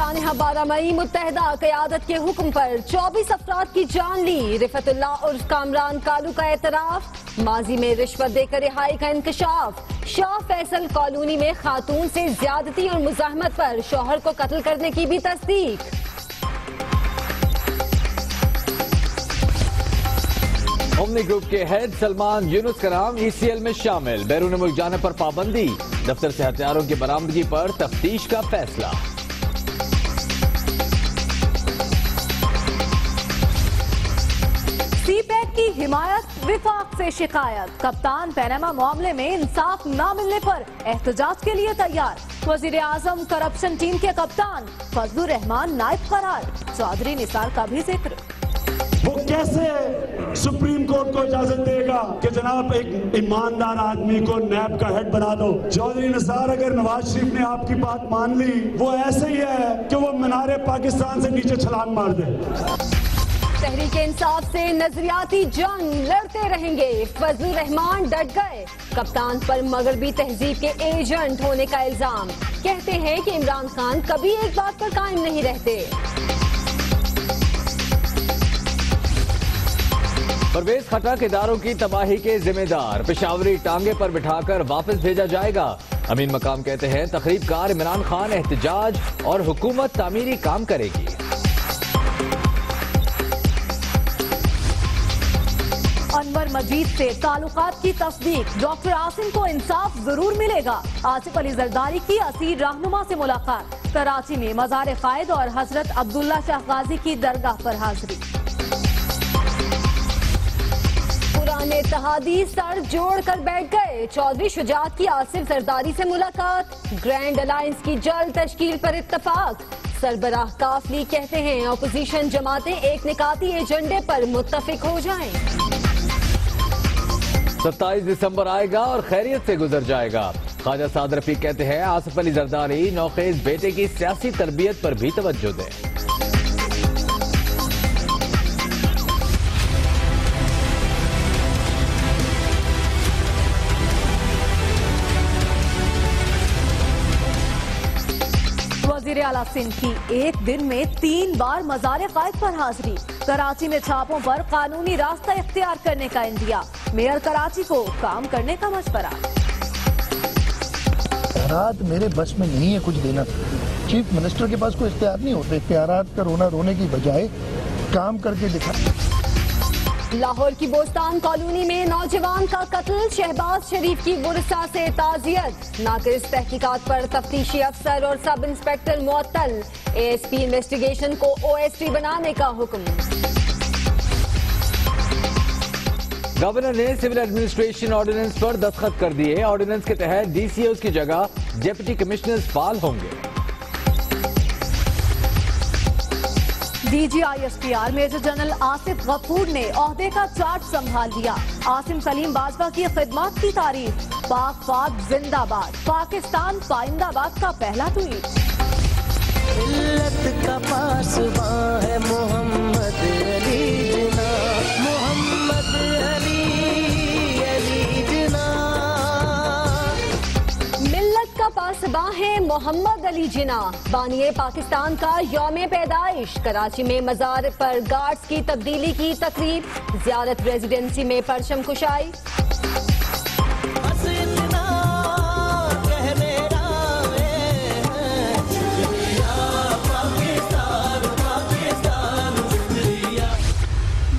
सानहा 12 मई मुत्तहदा क़यादत के हुक्म पर 24 अफराद की जान ली। रिफतुल्लाह उर्फ कामरान कालू का एतराफ। माजी में रिश्वत देकर रिहाई का इंकशाफ। शाह फैसल कॉलोनी में खातून से ज्यादती और मुजाहमत पर शौहर को कत्ल करने की भी तस्दीक। ओमनी ग्रुप के हेड सलमान यूनुस कराम ECL में शामिल। बैरून मुल्क जाने पर पाबंदी। दफ्तर से हथियारों की बरामदगी पर तफ्तीश का फैसला। सीपैक की हिमायत, विफाक से शिकायत। कप्तान पैनामा मामले में इंसाफ न मिलने पर एहतजाज के लिए तैयार। वजीर आजम करप्शन टीम के कप्तान फजलुर रहमान नायब करार। चौधरी निसार का भी जिक्र। वो कैसे सुप्रीम कोर्ट को इजाजत देगा कि जनाब एक ईमानदार आदमी को नैब का हेड बना दो। चौधरी निसार, अगर नवाज शरीफ ने आपकी बात मान ली, वो ऐसे ही है कि वो मीनारे पाकिस्तान से नीचे छलांग मार दे। तहरीक इंसाफ से नजरियाती जंग लड़ते रहेंगे। फजलुर रहमान डट गए। कप्तान पर मगरबी तहजीब के एजेंट होने का इल्जाम। कहते हैं कि इमरान खान कभी एक बात पर कायम नहीं रहते। परवेज खटक इदारों की तबाही के जिम्मेदार। पेशावरी टांगे पर बिठाकर वापस भेजा जाएगा। अमीन मकाम कहते हैं तकरीबकार इमरान खान एहतजाज और हुकूमत तामीरी काम करेगी। अनवर मजीद से ताल्लुकात की तस्दीक। डॉक्टर आसिम को इंसाफ जरूर मिलेगा। आसिफ अली जरदारी की असीर रहनुमा से मुलाकात। कराची में मज़ार कायद और हजरत अब्दुल्ला शाह गाजी की दरगाह पर हाजिरी। पुराने इत्तेहादी सर जोड़ कर बैठ गए। चौधरी शुजात की आसिफ जरदारी से मुलाकात। ग्रैंड अलायंस की जल्द तश्कील पर इत्तफाक। सरबराह काफली कहते हैं अपोजिशन जमातें एक निकाती एजेंडे पर मुत्तफिक हो जाएं। 27 दिसंबर आएगा और खैरियत से गुजर जाएगा। ख्वाजा साद रफीक कहते हैं आसिफ अली जरदारी नौखेज बेटे की सियासी तरबियत पर भी तवज्जो दें। वज़ीर आला सिंध की एक दिन में 3 बार मज़ार कायद पर हाजिरी। कराची में छापों पर कानूनी रास्ता इख्तियार करने का इंदिया। मेयर कराची को काम करने का मशवरा। इख्तियारात मेरे बस में नहीं है कुछ देना। चीफ मिनिस्टर के पास कोई इख्तियार नहीं होते। इख्तियारात का रोना रोने की बजाय काम करके दिखा। लाहौर की बोस्तान कॉलोनी में नौजवान का कत्ल। शहबाज शरीफ की बुरसा से ताजियत। नाकिस तहकीकात पर तफ्तीशी अफसर और सब इंस्पेक्टर मुअत्तल। ASP इन्वेस्टिगेशन को OST बनाने का हुक्म। गवर्नर ने सिविल एडमिनिस्ट्रेशन ऑर्डिनेंस पर दस्तखत कर दिए। ऑर्डिनेंस के तहत DCOs की जगह डिप्टी कमिश्नर्स फाल होंगे। DG ISPR major general Asif Ghafoor ने ओहदे का चार्ज संभाल लिया। आसिम सलीम बाजवा की खिदमत की तारीफ। पाक फाद जिंदाबाद। पाकिस्तान पाइंदाबाद का पहला ट्वीट। मिल्लत का पासबां है मोहम्मद अली जिना। मोहम्मद अली जिना। मिल्लत का पासबां है मोहम्मद अली जिना। बानिए पाकिस्तान का यौम पैदाइश। कराची में मज़ार पर गार्ड्स की तब्दीली की तकरीब। ज़ियारत रेजिडेंसी में परचम कुशाई।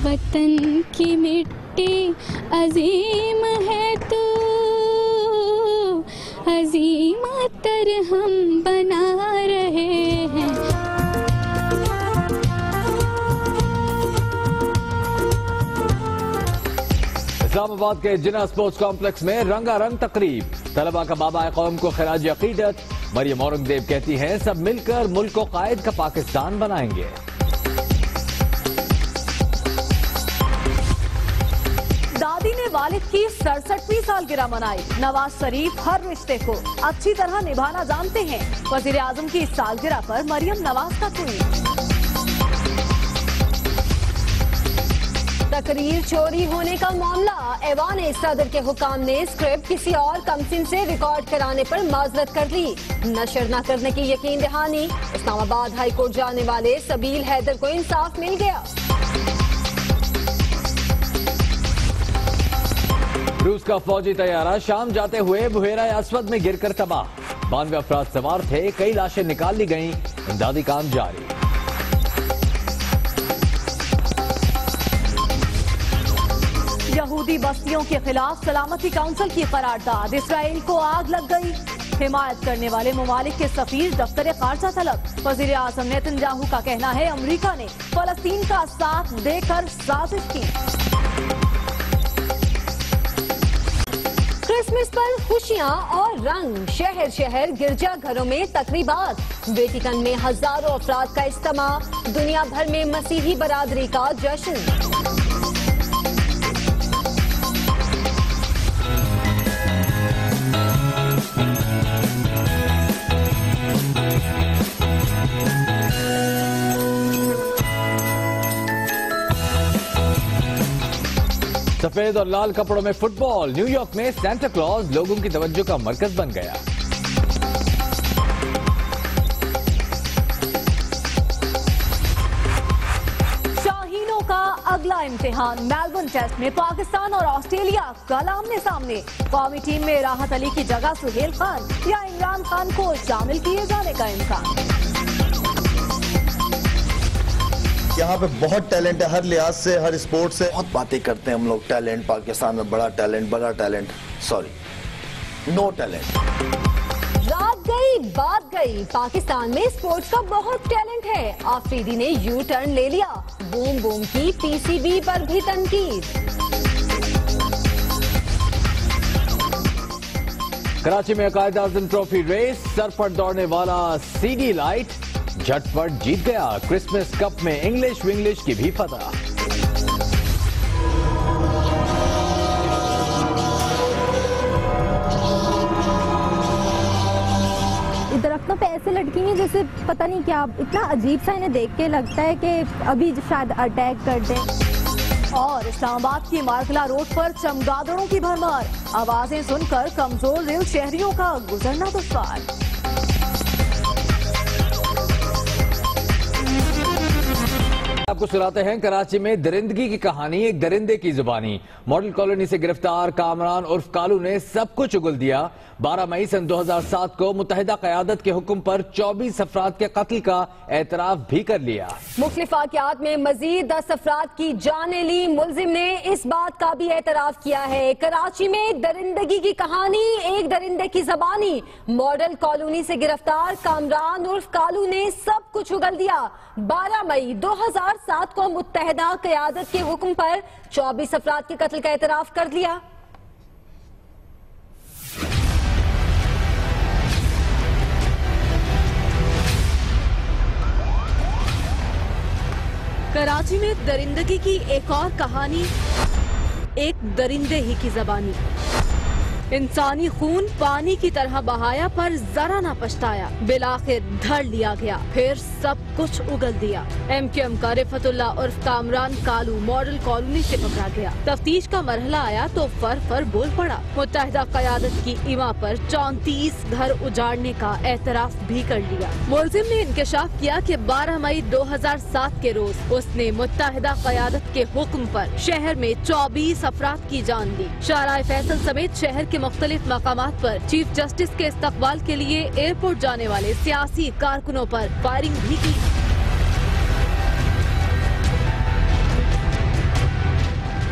वतन की मिट्टी अजीम है तू, अजीम तर हम बना रहे हैं। इस्लामाबाद के जिना स्पोर्ट्स कॉम्प्लेक्स में रंगारंग तकरीब। तलबा का बाबा कौम को खिराज अकीदत। मरियम औरंगजेब कहती हैं सब मिलकर मुल्क को कायद का पाकिस्तान बनाएंगे। दादी ने वालिद की 67वीं सालगिरह मनाई। नवाज शरीफ हर रिश्ते को अच्छी तरह निभाना जानते हैं। वजीर आजम की इस सालगिरह पर मरियम नवाज का ट्वीट। तकरीर चोरी होने का मामला। ऐवान सदर के हुकाम ने स्क्रिप्ट किसी और कंपनी से रिकॉर्ड कराने पर माजरत कर ली। नशर न करने की यकीन दहानी। इस्लामाबाद हाई कोर्ट जाने वाले सबील हैदर को इंसाफ मिल गया। रूस का फौजी तैयारा शाम जाते हुए बुहेरा अस्वद में गिरकर तबाह। 92 अफराद सवार थे, कई लाशें निकाल ली गईं, इमदादी काम जारी। यहूदी बस्तियों के खिलाफ सलामती काउंसिल की करारदाद। इसराइल को आग लग गई। हिमायत करने वाले ममालिक के सफीर दफ्तर खारजा तलब। वजीर आजम नेतन्याहू का कहना है अमरीका ने फलस्तीन का साथ देकर साजिश की। क्रिसमस पर खुशियां और रंग। शहर शहर गिरजा घरों में तकरीबात। वेटिकन में हजारों अफराद का इज्तिमा। दुनिया भर में मसीही बरादरी का जश्न। सफेद और लाल कपड़ों में फुटबॉल। न्यूयॉर्क में सेंटा क्लॉज लोगों की तवज्जो का मरकज बन गया। शाहीनों का अगला इम्तिहान। मेलबर्न टेस्ट में पाकिस्तान और ऑस्ट्रेलिया कल आमने सामने। कौमी टीम में राहत अली की जगह सुहेल खान या इमरान खान को शामिल किए जाने का इम्कान। यहाँ पे बहुत टैलेंट है, हर लिहाज से, हर स्पोर्ट से। बहुत बातें करते हैं हम लोग, टैलेंट पाकिस्तान में, बड़ा टैलेंट। Sorry, no talent. रात गई बात गई। पाकिस्तान में स्पोर्ट्स का बहुत टैलेंट है। आफरीदी ने यू टर्न ले लिया। बूम बूम की पीसीबी पर भी तनकीद। कराची में कायद आज़म ट्रॉफी रेस। सर पर दौड़ने वाला सीडी लाइट झटपट जीत गया। क्रिसमस कप में इंग्लिश विंग्लिश की भी फतह। दरख्तों पे ऐसे लटकी हैं जैसे पता नहीं क्या, इतना अजीब सा इन्हें देख के लगता है कि अभी शायद अटैक कर दें। और इस्लामाबाद की मार्कला रोड पर चमगादड़ों की भरमार। आवाजें सुनकर कमजोर दिल शहरियों का गुजरना दुश्वार। आपको सुनाते हैं कराची में दरिंदगी की कहानी। एक दरिंदे की जुबानी। मॉडल कॉलोनी से गिरफ्तार कामरान उर्फ कालू ने सब कुछ उगल दिया। 12 मई सन 2007 को मुत्तहिदा क़यादत के हुक्म पर 24 अफराद के कत्ल का एतराफ भी कर लिया। मुख्तलिफ वाक़यात में मजीद 10 अफराद की जानें ली। मुलजिम ने इस बात का भी एतराफ किया है। कराची में दरिंदगी की कहानी, एक दरिंदे की जबानी। मॉडल कॉलोनी से गिरफ्तार कामरान उर्फ कालू ने सब कुछ उगल दिया। 12 मई 2007 को मुत्तहिदा क़यादत के हुक्म पर 24 अफराद के कत्ल का एतराफ कर लिया। कराची में दरिंदगी की एक और कहानी, एक दरिंदे ही की जबानी। इंसानी खून पानी की तरह बहाया पर जरा ना पछताया। बिलाखिर धर लिया गया, फिर सब कुछ उगल दिया। MQM का रिफतुल्लाह उर्फ कामरान कालू मॉडल कॉलोनी से पकड़ा गया। तफ्तीश का मरहला आया तो फर बोल पड़ा। मुत्तहिदा क़यादत की इमा पर 34 घर उजाड़ने का एतराफ भी कर लिया। मुलजिम ने इंकशाफ किया कि 12 मई 2007 के रोज उसने मुत्तहिदा क़यादत के हुक्म पर शहर में 24 अफराद की जान ली। शाहराह फैसल समेत शहर के मुख्तलिफ मकामात पर चीफ जस्टिस के इस्तकबाल के लिए एयरपोर्ट जाने वाले सियासी कारकुनों पर फायरिंग भी की।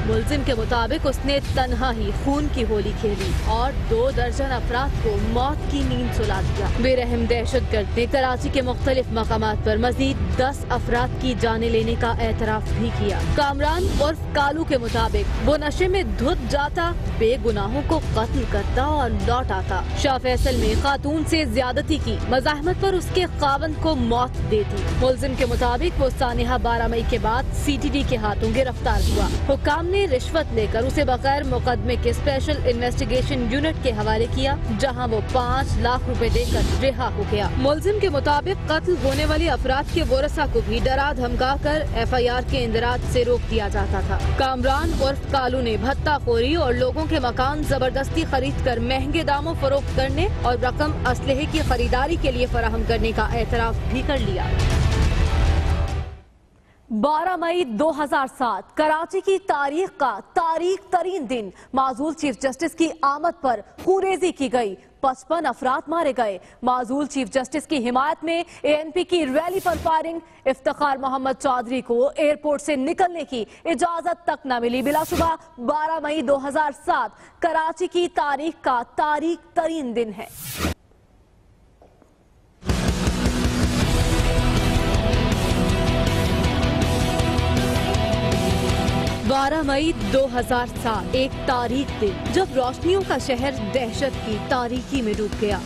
मुलजिम के मुताबिक उसने तन्हा ही खून की होली खेली और 2 दर्जन अफराद को मौत की नींद सुला दिया। बेरहम दहशतगर्द ने कराची के मुख्तलिफ मकामात पर मजीद 10 अफराद की जाने लेने का एतराफ भी किया। कामरान उर्फ कालू के मुताबिक वो नशे में धुत जाता, बेगुनाहों को कत्ल करता और लौट आता। शाह फैसल में खातून से ज्यादती की मज़ाहमत पर उसके खावंद को मौत देती। मुलजिम के मुताबिक वो सानिहा 12 मई के बाद CTD के हाथों गिरफ्तार हुआ। हुक्काम ने रिश्वत लेकर उसे बगैर मुकदमे के स्पेशल इन्वेस्टिगेशन यूनिट के हवाले किया, जहां वो 5 लाख रुपए देकर रिहा हो गया। मुलजिम के मुताबिक कत्ल होने वाले अफराद के वरसा को भी डरा धमका कर FIR के इंदराज से रोक दिया जाता था। कामरान उर्फ कालू ने भत्ताखोरी और लोगों के मकान जबरदस्ती खरीद कर महंगे दामों फरोख्त करने और रकम असलहे की खरीदारी के लिए फराहम करने का एतराफ भी कर लिया। 12 मई 2007 कराची की तारीख का तारीख तरीन दिन माजूल चीफ जस्टिस की आमद पर खूरेजी की गई। 55 अफराद मारे गए। माजूल चीफ जस्टिस की हिमायत में ANP की रैली पर फायरिंग। इफ्तिखार मोहम्मद चौधरी को एयरपोर्ट से निकलने की इजाजत तक न मिली। बिलाशुबा 12 मई 2007 कराची की तारीख का तारीख तरीन दिन है। 12 मई 2007 एक तारीख दिन जब रोशनियों का शहर दहशत की तारीकी में डूब गया।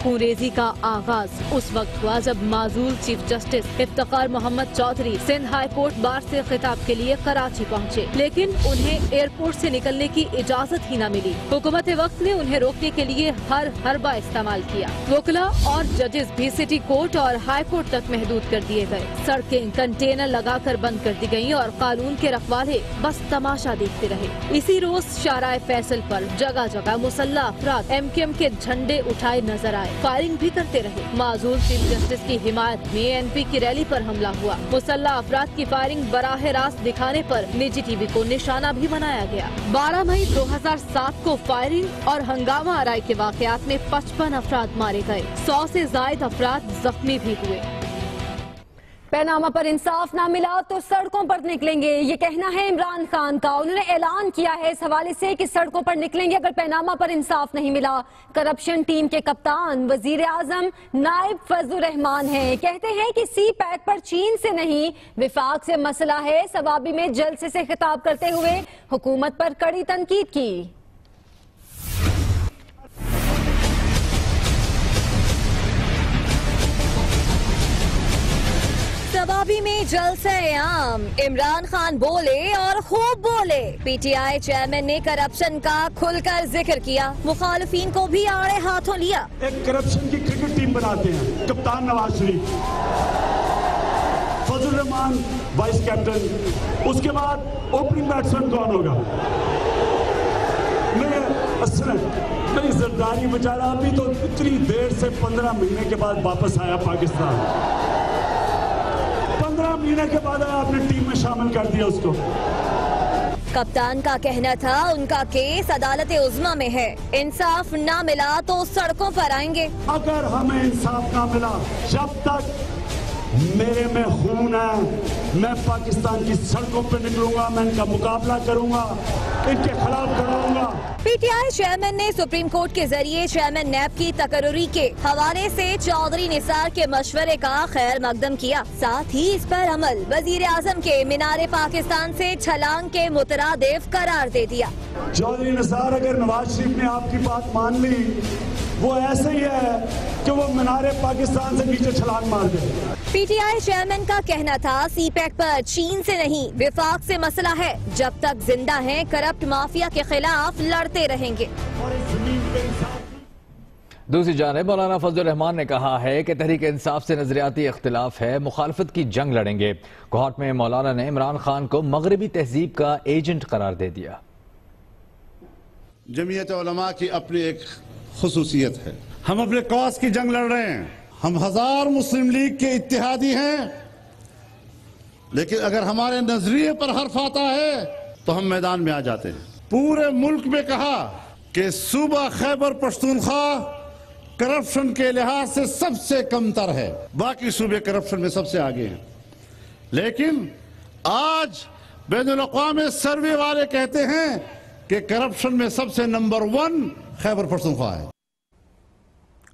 खूनरेजी का आगाज उस वक्त हुआ जब माजूल chief justice Iftikhar Mohammad Chaudhry Sindh high court bar से खिताब के लिए कराची पहुंचे, लेकिन उन्हें एयरपोर्ट से निकलने की इजाजत ही न मिली। हुकूमत वक्त ने उन्हें रोकने के लिए हर हरबा इस्तेमाल किया। वकला और जजेस भी सिटी कोर्ट और हाई कोर्ट तक महदूद कर दिए गए। सड़कें कंटेनर लगाकर बंद कर दी गयी और कानून के रखवाले बस तमाशा देखते रहे। इसी रोज शाराए फैसल पर जगह जगह मुसल्लह अफराद MKM के झंडे उठाए नजर आए, फायरिंग भी करते रहे। माजूल चीफ जस्टिस की हिमायत में ANP की रैली पर हमला हुआ। मुसल्लह अफराद की फायरिंग बराह रास्त दिखाने पर निजी TV को निशाना भी बनाया गया। 12 मई 2007 को फायरिंग और हंगामा आराई के वाकयात में 55 अफराद मारे गए। 100 से ज्यादा अफराद जख्मी भी हुए। पैनामा पर इंसाफ ना मिला तो सड़कों पर निकलेंगे, ये कहना है इमरान खान का। उन्होंने ऐलान किया है इस हवाले से कि सड़कों पर निकलेंगे अगर पैनामा पर इंसाफ नहीं मिला। करप्शन टीम के कप्तान वजीर आजम नायब फजलुर रहमान हैं, कहते हैं कि CPAC पर चीन से नहीं विफाक से मसला है। सवाबी में जलसे से खिताब करते हुए हुकूमत पर कड़ी तनकीद की। सवाबी में जलसे आम, इमरान खान बोले और खूब बोले। PTI चेयरमैन ने करप्शन का खुलकर जिक्र किया, मुखालिफिन को भी आड़े हाथों लिया। एक करप्शन की क्रिकेट टीम बनाते हैं, कप्तान नवाज शरीफ, फजलुर रहमान वाइस कैप्टन, उसके बाद ओपनिंग बैट्समैन कौन होगा? मेरी जरदारी बेचारा अभी तो इतनी देर से 15 महीने के बाद वापस आया पाकिस्तान। 15 महीने के बाद आपने टीम में शामिल कर दिया उसको। कप्तान का कहना था उनका केस अदालत उज़्मा में है, इंसाफ ना मिला तो सड़कों पर आएंगे। अगर हमें इंसाफ ना मिला, जब तक मेरे में खून है, मैं पाकिस्तान की सड़कों पर निकलूंगा, मैं इनका मुकाबला करूंगा, इनके खिलाफ खड़ाऊंगा। PTI चेयरमैन ने सुप्रीम कोर्ट के जरिए चेयरमैन नैब की तकर्री के हवाले से चौधरी निसार के मशवरे का खैर मकदम किया। साथ ही इस पर अमल वजीर आजम के मीनारे पाकिस्तान से छलांग के मुतरादिफ करार दे दिया। चौधरी निसार, अगर नवाज शरीफ ने आपकी बात मान ली, वो ऐसे ही है कि वो मीनारे पाकिस्तान से नीचे छलांग मार दे। PTI चेयरमैन का कहना था CPAC पर चीन से नहीं विफाक से मसला है। जब तक जिंदा हैं करप्ट माफिया के खिलाफ लड़ते रहेंगे। दूसरी जानिब मौलाना फजलुर रहमान ने कहा है कि तहरीक इंसाफ से नजरियाती इख्तिलाफ है, मुखालफत की जंग लड़ेंगे। कोर्ट में मौलाना ने इमरान खान को मगरबी तहजीब का एजेंट करार दे दिया। जमीयत उलमा की अपनी एक खुसूसियत है, हम अपने कौस की जंग लड़ रहे हैं। हम 1000 मुस्लिम लीग के इत्तेहादी हैं, लेकिन अगर हमारे नजरिए पर हर्फ आता है तो हम मैदान में आ जाते हैं। पूरे मुल्क में कहा कि सूबा खैबर पख्तूनख्वा करप्शन के लिहाज से सबसे कमतर है, बाकी सूबे करप्शन में सबसे आगे हैं। लेकिन आज बैनुल अक़वामी सर्वे वाले कहते हैं कि करप्शन में सबसे नंबर 1 खैबर पख्तूनख्वा है।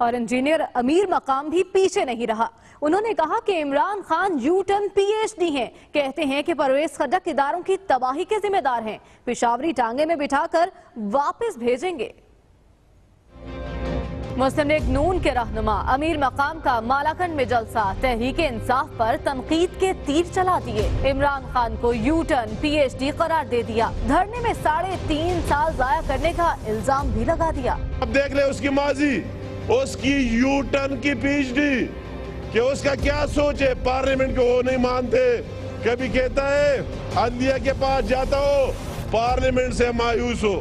और इंजीनियर अमीर मकाम भी पीछे नहीं रहा। उन्होंने कहा कि इमरान खान U-turn PhD हैं, कहते हैं कि परवेज खटक इदारों की तबाही के जिम्मेदार हैं, पेशावरी टांगे में बिठाकर वापस भेजेंगे। मुस्लिम लीग नून के रहनुमा अमीर मकाम का मालाकंड में जलसा, तहरीक इंसाफ पर तनकीद के तीर चला दिए। इमरान खान को यू टर्न PhD करार दे दिया। धरने में 3.5 साल जाया करने का इल्जाम भी लगा दिया। अब देख ले उसकी माजी, उसकी यू टर्न की PhD कि उसका क्या सोच है। पार्लियामेंट को वो नहीं मानते। कभी कहता है अंधिया के पास जाता हो, पार्लियामेंट से मायूस हो,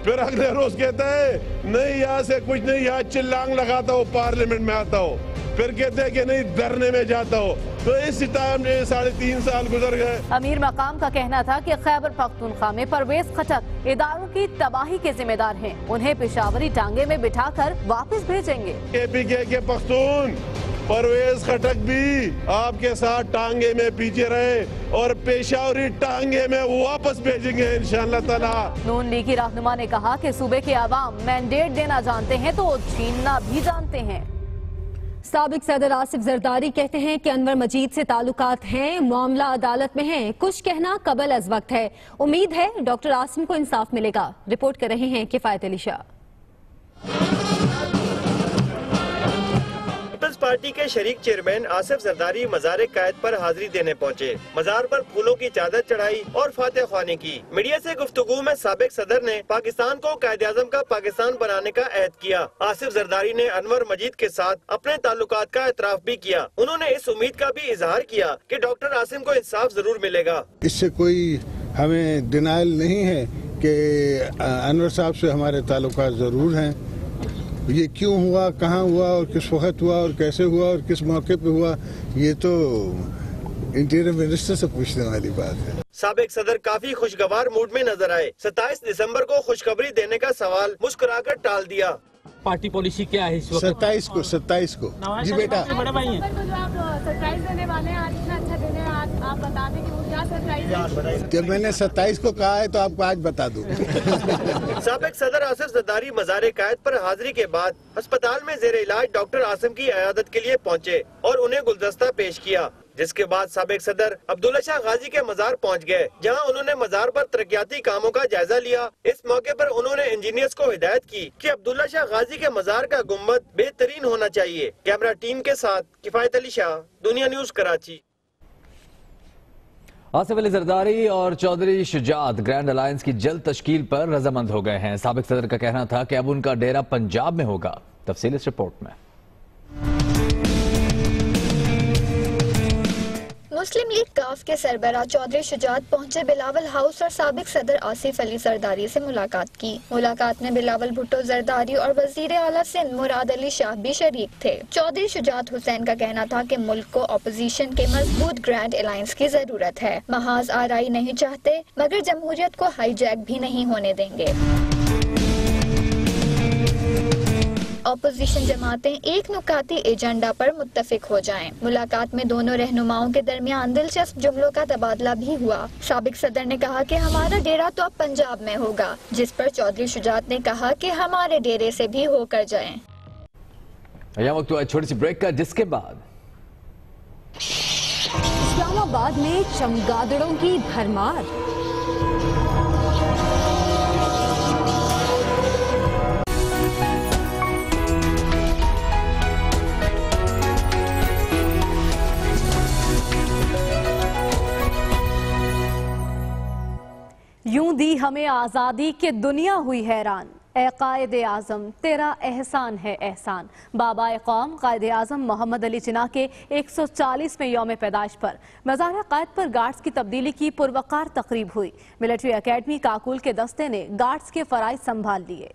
फिर अगले रोज कहता है नहीं यहाँ से कुछ नहीं, यहाँ चिल्लांग लगाता हो, पार्लियामेंट में आता हो, फिर कहते हैं कि नहीं धरने में जाता हो। तो इस टाइम में 3.5 साल गुजर गए। अमीर मकाम का कहना था कि खैबर पख्तूनख्वा में परवेज खटक इदारों की तबाही के जिम्मेदार हैं। उन्हें पेशावरी टांगे में बिठाकर वापस भेजेंगे। KPK के पख्तून परवेज खटक भी आपके साथ टांगे में पीछे रहे और पेशावरी टांगे में वापस भेजेंगे इंशाअल्लाह ताला। नून लीग की रहनुमा ने कहा कि सूबे के आवाम मैंडेट देना जानते हैं तो छीनना भी जानते हैं। साबिक सदर आसिफ जरदारी कहते हैं कि अनवर मजीद से ताल्लुकात हैं, मामला अदालत में है, कुछ कहना कबल अज वक्त है। उम्मीद है डॉक्टर आसिम को इंसाफ मिलेगा। रिपोर्ट कर रहे हैं किफायत अली शाह। पीपल्स पार्टी के शरीक चेयरमैन आसिफ जरदारी मजार कैद पर हाजिरी देने पहुंचे। मजार पर फूलों की चादर चढ़ाई और फातह ख्वानी की। मीडिया से गुफ्तगू में साबिक सदर ने पाकिस्तान को कायद-ए-आज़म का पाकिस्तान बनाने का अहद किया। आसिफ जरदारी ने अनवर मजीद के साथ अपने ताल्लुकात का एतराफ भी किया। उन्होंने इस उम्मीद का भी इजहार किया कि डॉक्टर आसिम को इंसाफ जरूर मिलेगा। इससे कोई हमें डिनाइल नहीं है कि अनवर साहब से हमारे ताल्लुकात जरूर हैं। ये क्यों हुआ, कहाँ हुआ और किस वक्त हुआ और कैसे हुआ और किस मौके पे हुआ, ये तो इंटीरियर मिनिस्टर से पूछने वाली बात है। साबिक सदर काफी खुशगवार मूड में नजर आए। 27 दिसंबर को खुशखबरी देने का सवाल मुस्कुराकर टाल दिया। पार्टी पॉलिसी क्या है इस वक्त? 27 को जी बेटा। बड़े भाई हैं। सरप्राइज देने वाले हैं आज, इतना अच्छा दिन है आज, आप बता दें कि वो क्या सरप्राइज है। जब मैंने 27 को कहा है तो आपको आज बता दूं। साबिक सदर आसिफ जरदारी मज़ार कैद पर हाजिरी के बाद अस्पताल में जेर इलाज डॉक्टर आसिम की इयादत के लिए पहुंचे और उन्हें गुलदस्ता पेश किया। जिसके बाद साबिक सदर अब्दुल्ला शाह गाजी के मजार पहुंच गए, जहां उन्होंने मजार पर तरक्याती कामों का जायजा लिया। इस मौके पर उन्होंने इंजीनियर्स को हिदायत की कि अब्दुल्ला शाह गाजी के मजार का गुम्बद बेहतरीन होना चाहिए। कैमरा टीम के साथ किफायत अली शाह, दुनिया न्यूज कराची। आसिफ अली जरदारी और चौधरी शुजात ग्रैंड अलायंस की जल्द तश्कील पर रजामंद हो गए हैं। साबिक सदर का कहना था कि अब उनका डेरा पंजाब में होगा। तफसील इस रिपोर्ट में। मुस्लिम लीग काफ के सरबराह चौधरी शुजात पहुंचे बिलावल हाउस और साबिक सदर आसिफ अली जरदारी से मुलाकात की। मुलाकात में बिलावल भुट्टो जरदारी और वजीर आला सिंध मुराद अली शाह भी शरीक थे। चौधरी शुजात हुसैन का कहना था कि मुल्क को अपोजिशन के मजबूत ग्रैंड अलायंस की जरूरत है। महाज आराई नहीं चाहते मगर जमहूरियत को हाईजैक भी नहीं होने देंगे। अपोजिशन जमातें एक नुकाती एजेंडा पर मुत्तफिक हो जाएं। मुलाकात में दोनों रहनुमाओं के दरमियान दिलचस्प जुमलों का तबादला भी हुआ। साबिक सदर ने कहा कि हमारा डेरा तो अब पंजाब में होगा, जिस पर चौधरी शुजात ने कहा कि हमारे डेरे से भी होकर जाएं। यहाँ वक्त हुआ छोटी सी ब्रेक का, जिसके बाद इस्लामाबाद में चमगादड़ों की भरमार। यूं दी हमें आज़ादी के दुनिया हुई हैरान। ए कायद आज़म तेरा एहसान है एहसान। बाबा कौम कायद आज़म मोहम्मद अली जिन्ना के 140वें यौम पैदाइश पर मज़ार क़ैद पर गार्ड्स की तब्दीली की पुरवकार तकरीब हुई। मिलिट्री अकेडमी काकुल के दस्ते ने गार्ड्स के फ़राइज़ संभाल लिए।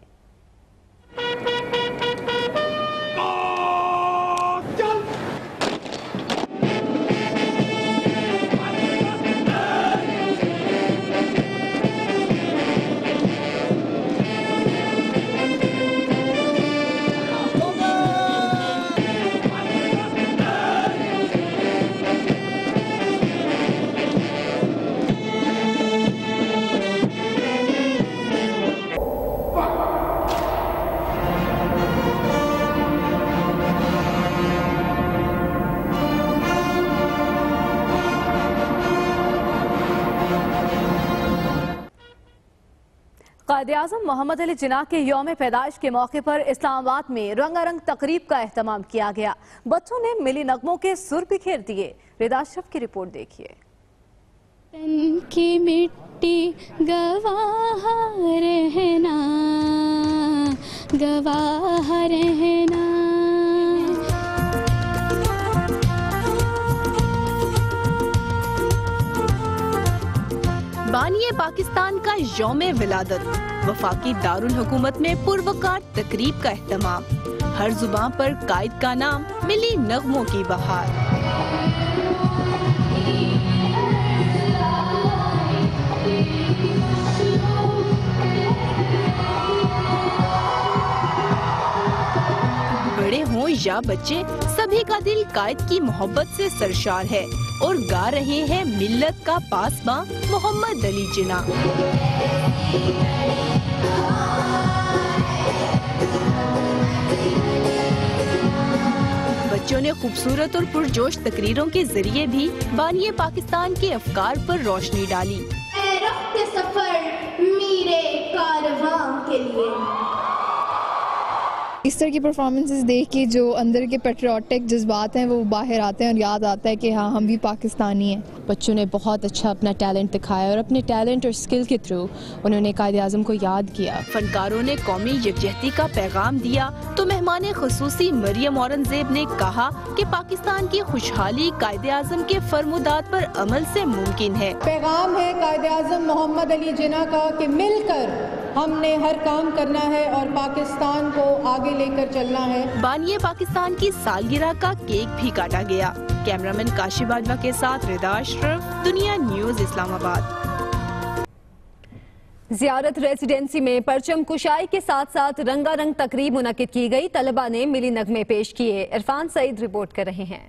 कायद-ए-आज़म मोहम्मद अली जिन्ना के यौम पैदाइश के मौके पर इस्लामाबाद में रंगारंग तकरीब का एहतमाम किया गया। बच्चों ने मिली नगमों के सुर बिखेर दिए। रिदा अशरफ की रिपोर्ट देखिए। तन की मिट्टी गवाह रहना, गवाह रहना। बानिए पाकिस्तान का यौम विलादत, वफाकी दारुल हुकूमत में पुरवकार तकरीब का एहतमाम। हर जुबान पर कायद का नाम, मिली नगमों की बहार। बड़े हों या बच्चे, सभी का दिल कायद की मोहब्बत से सरशार है और गा रहे हैं मिल्लत का पासबां मोहम्मद अली जिन्ना। बच्चों ने खूबसूरत और पुरजोश तकरीरों के जरिए भी बानिए पाकिस्तान के अफकार पर रोशनी डाली। सफर मेरे कारवां के लिए इस तरह की परफॉर्मेंसेस देख के जो अंदर के पेट्रियाटिक जज्बात हैं वो बाहर आते हैं और याद आता है कि हाँ हम भी पाकिस्तानी हैं। बच्चों ने बहुत अच्छा अपना टैलेंट दिखाया और अपने टैलेंट और स्किल के थ्रू उन्होंने कायद-ए-आज़म को याद किया। फनकारों ने कौमी यकजहती का पैगाम दिया तो मेहमान खुसूसी मरियम औरंगजेब ने कहा कि पाकिस्तान की खुशहाली कायद-ए-आज़म के फरमुदात पर अमल से मुमकिन है। पैगाम है कायद-ए-आज़म मोहम्मद अली जिन्ना का कि मिलकर हमने हर काम करना है और पाकिस्तान को आगे लेकर चलना है। बानिए पाकिस्तान की सालगिरह का केक भी काटा गया। कैमरामैन काशिफ बाजवा के साथ रिदा अशरफ, दुनिया न्यूज़, इस्लामाबाद। ज़ियारत रेजिडेंसी में परचम कुशाई के साथ साथ रंगारंग तकरीब मुनक्किद की गई। तलबा ने मिली नगमे पेश किए। इरफान सईद रिपोर्ट कर रहे हैं।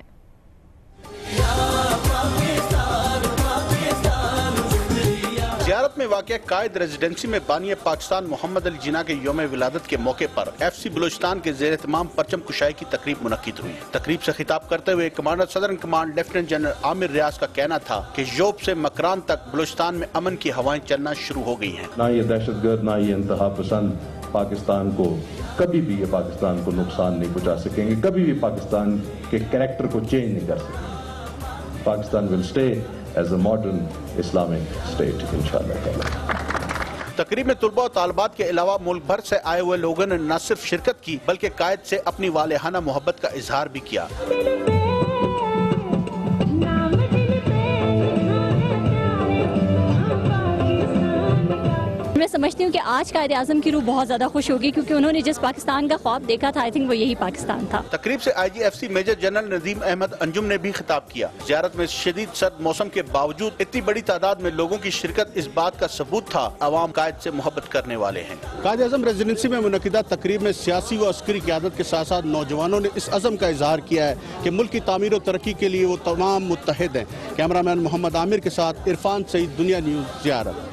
ज़ियारत में वाक़िया कायद रेजिडेंसी में बानिए पाकिस्तान मोहम्मद अली जिन्ना के यौम विलादत के मौके पर FC बलूचिस्तान के ज़ेर एहतमाम परचम कुशाई की तकरीब मुनक्किद हुई। तकरीब से खिताब करते हुए commander southern command lieutenant general Aamir Riaz का कहना था कि योब से मकरान तक बलूचिस्तान में अमन की हवाएं चलना शुरू हो गई हैं। ना ये दहशतगर्द ना ये इंतहा पसंद पाकिस्तान को कभी भी ये पाकिस्तान को नुकसान नहीं पहुँचा सकेंगे, कभी भी पाकिस्तान के कैरेक्टर को चेंज नहीं कर सकेंगे। Pakistan will stay as a modern Islamic state इंशाअल्लाह। तकरीब में तुलबा और तालबात के अलावा मुल्क भर से आए हुए लोगों ने न सिर्फ शिरकत की बल्कि कायद से अपनी वालेहाना मोहब्बत का इजहार भी किया। मैं समझती हूँ कि आज कायद-ए-आज़म की रूह बहुत ज्यादा खुश होगी क्योंकि उन्होंने जिस पाकिस्तान का ख्वाब देखा था, आई थिंक वो यही पाकिस्तान था। तकरीब से IGFC major general Nadeem Ahmed Anjum ने भी खिताब किया। ज़ियारत में शदीद सर्द मौसम के बावजूद इतनी बड़ी तादाद में लोगों की शिरकत इस बात का सबूत था अवाम कायद से मोहब्बत करने वाले हैं। कायद-ए-आज़म रेजिडेंसी में मुनक्किदा तकरीब में सियासी व अस्करी क़यादत के साथ साथ नौजवानों ने इस अज़म का इजहार किया है कि मुल्क की तामीर और तरक्की के लिए वो तमाम मुत्तहिद हैं। कैमरामैन मोहम्मद आमिर के साथ इरफान सईद, दुनिया न्यूज़, ज़ियारत।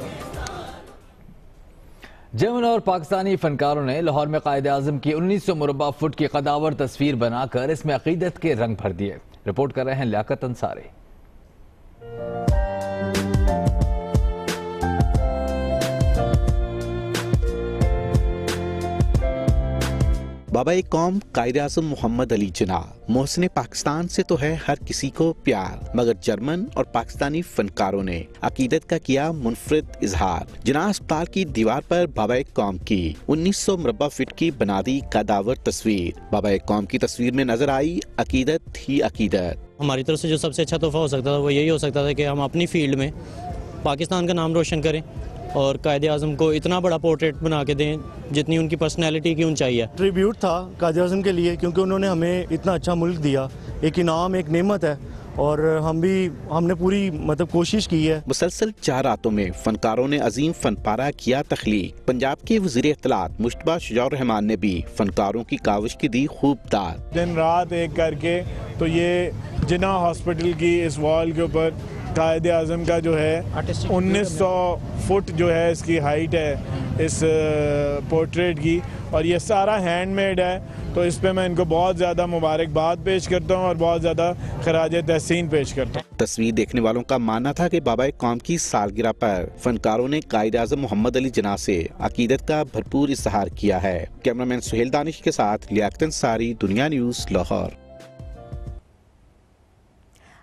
जर्मन और पाकिस्तानी फनकारों ने लाहौर में कायद-ए-आज़म की 1900 मुरब्बा फुट की कदावर तस्वीर बनाकर इसमें अकीदत के रंग भर दिए। रिपोर्ट कर रहे हैं लियाकत अंसारी। बाबा एक कौम कायद-ए-आज़म मोहम्मद अली जिन्ना, मोहसिन पाकिस्तान से तो है हर किसी को प्यार, मगर जर्मन और पाकिस्तानी फनकारों ने अकीदत का किया मुनफरिद इजहार। जिन्ना अस्पताल की दीवार पर बाबा एक कौम की 1900 मुरब्बा फीट की बना दी कदावर तस्वीर। बाबा एक कौम की तस्वीर में नजर आई अकीदत ही अकीदत। हमारी तरफ से जो सबसे अच्छा तोहफा हो सकता था वो यही हो सकता था कि हम अपनी फील्ड में पाकिस्तान का नाम रोशन करें और कायद-ए-आज़म को इतना बड़ा पोर्ट्रेट बना के दें जितनी उनकी पर्सनैलिटी की ऊंचाई है। ट्रिब्यूट था कायद-ए-आज़म के लिए क्योंकि उन्होंने हमें इतना अच्छा मुल्क दिया, एक इनाम, एक नेमत है और हमने पूरी कोशिश की है। मुसलसल 4 रातों में फनकारों ने अजीम फनपारा किया तख्लीक। पंजाब के वज़ीर इत्तलात मुश्तबा शुजाउर रहमान ने भी फनकारों की काविश की दी खूब दाद। दिन रात एक करके तो ये जिन्ना हॉस्पिटल की इस वॉल के ऊपर कायद-ए-आज़म का जो है 1900 फुट जो है इसकी हाइट है इस पोर्ट्रेट की और ये सारा हैंडमेड है। तो तो इस पे मैं इनको बहुत ज़्यादा मुबारकबाद पेश करता हूँ और बहुत ज़्यादा खराज तहसीन पेश करता हूँ। तस्वीर देखने वालों का मानना था कि बाबा कौम की सालगिरह पर फनकारों ने कायद-ए-आज़म मोहम्मद अली जिन्ना से अकीदत का भरपूर इजहार किया है। कैमरामैन सुहेल दानिश के साथ लियाकत अंसारी, दुनिया न्यूज़, लाहौर।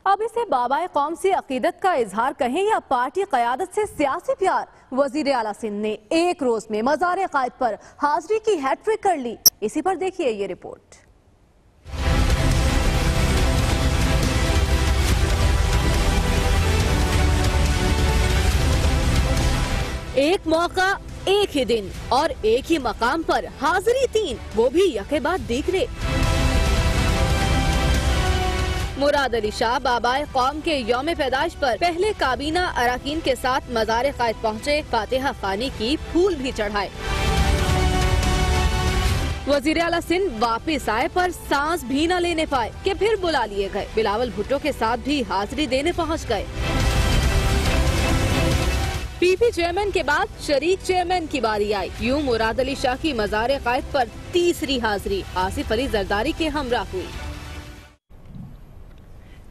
अब इसे बाबा कौम से अकीदत का इजहार कहें या पार्टी क़यादत से सियासी प्यार, वजीर आला सिंध ने एक रोज में मज़ार क़ायद पर हाजिरी की हैट्रिक कर ली। इसी पर देखिए ये रिपोर्ट। एक मौका, एक ही दिन और एक ही मकाम पर हाजिरी 3, वो भी यके बाद दीगरे। मुराद अली शाह बाबाए कौम के यौम पैदाइश पर पहले काबीना अराकीन के साथ मज़ार क़ायद पहुँचे, फातिहा खानी की, फूल भी चढ़ाए। वजीर आला सिंध वापिस आए पर सांस भी न लेने पाए कि फिर बुला लिए गए। बिलावल भुट्टो के साथ भी हाजिरी देने पहुँच गए। पीपी चेयरमैन के बाद शरीक चेयरमैन की बारी आई। यूं मुराद अली शाह की मज़ार क़ायद पर तीसरी हाजिरी आसिफ अली जरदारी के हमरा हुई।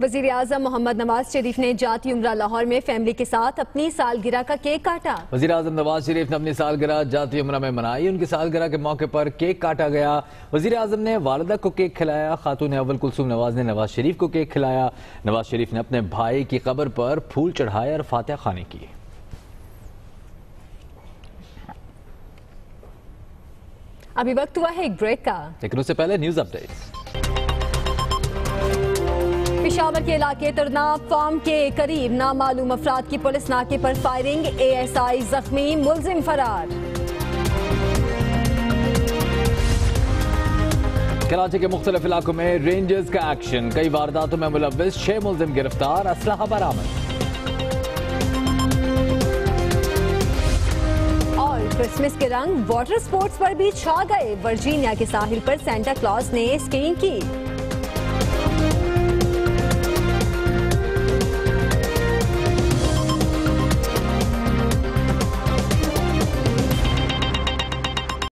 वज़ीर आज़म मोहम्मद नवाज शरीफ ने जाती उम्रा लाहौर में फैमिली के साथ अपनी सालगिरह का केक काटा। वज़ीर आज़म नवाज शरीफ ने अपनी सालगिरह जाती उम्रा में मनाई। उनकी सालगिरह के मौके पर केक काटा गया। वज़ीर आज़म ने वालिदा को केक खिलाया। खातून अव्वल कुलसूम नवाज ने नवाज शरीफ को केक खिलाया। नवाज शरीफ ने अपने भाई की कब्र पर फूल चढ़ाए और फातिहा खानी की। अभी वक्त हुआ है एक ब्रेक का, लेकिन उससे पहले न्यूज अपडेट्स। पेशावर के इलाके तरनाब फार्म के करीब नामालूम अफराद की पुलिस नाके पर फायरिंग, ASI जख्मी, मुलजिम फरार। कराची के मुख्तलिफ इलाकों में रेंजर्स का एक्शन, कई वारदातों में मुलव्विस 6 मुलजिम गिरफ्तार, असलहा बरामद। और क्रिसमस के रंग वाटर स्पोर्ट्स पर भी छा गए। वर्जीनिया के साहिल पर सेंटा क्लॉज ने स्कीइंग की।